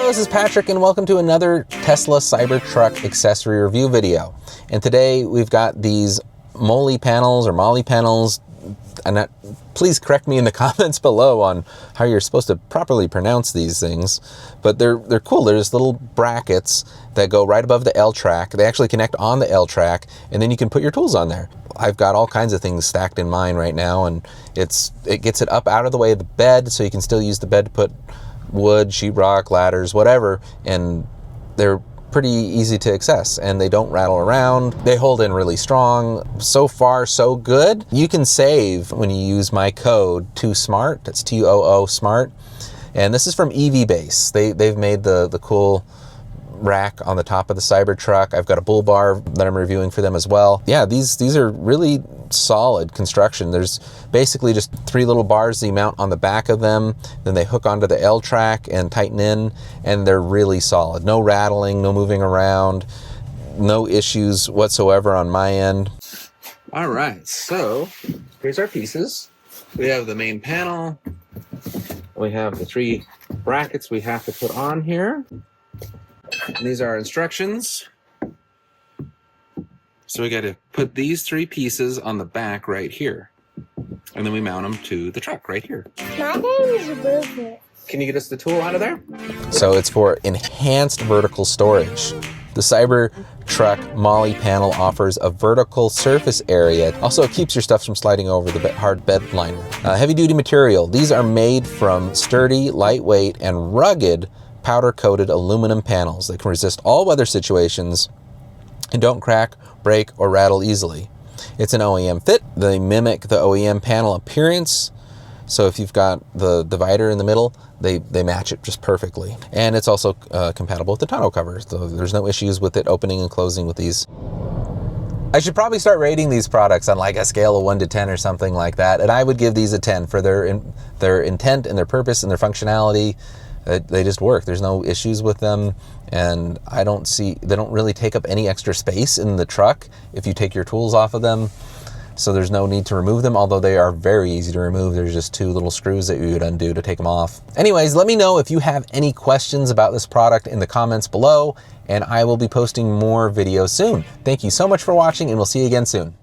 Hello, this is Patrick and welcome to another Tesla Cybertruck accessory review video. And today we've got these MOLLE panels or MOLLE panels. And please correct me in the comments below on how you're supposed to properly pronounce these things. But they're cool. There's little brackets that go right above the L track. They actually connect on the L track, and then you can put your tools on there. I've got all kinds of things stacked in mine right now, and it gets it up out of the way of the bed, so you can still use the bed to put wood, sheetrock, ladders, whatever, and they're pretty easy to access, and they don't rattle around. They hold in really strong. So far, so good. You can save when you use my code TOOSMART. That's TOO SMART. And this is from EV Base. They've made the cool rack on the top of the Cybertruck. I've got a bull bar that I'm reviewing for them as well. Yeah, these are really solid construction. There's basically just 3 little bars that you mount on the back of them, then they hook onto the L track and tighten in, and they're really solid. No rattling, no moving around, no issues whatsoever on my end. All right, so here's our pieces. We have the main panel. We have the 3 brackets we have to put on here. And these are our instructions. So we got to put these 3 pieces on the back right here. And then we mount them to the truck right here. My name is Rupert. Can you get us the tool out of there? So it's for enhanced vertical storage. The Cybertruck MOLLE panel offers a vertical surface area. Also, it keeps your stuff from sliding over the hard bed liner. Heavy duty material. These are made from sturdy, lightweight, and rugged powder-coated aluminum panels that can resist all weather situations and don't crack, break, or rattle easily. It's an OEM fit. They mimic the OEM panel appearance. So if you've got the divider in the middle, they match it just perfectly. And it's also compatible with the tonneau cover, so there's no issues with it opening and closing with these. I should probably start rating these products on like a scale of 1 to 10 or something like that. And I would give these a 10 for their intent and their purpose and their functionality. They just work. There's no issues with them, and they don't really take up any extra space in the truck if you take your tools off of them. So there's no need to remove them, although they are very easy to remove. There's just 2 little screws that you would undo to take them off. Anyways, let me know if you have any questions about this product in the comments below, and I will be posting more videos soon. Thank you so much for watching, and we'll see you again soon.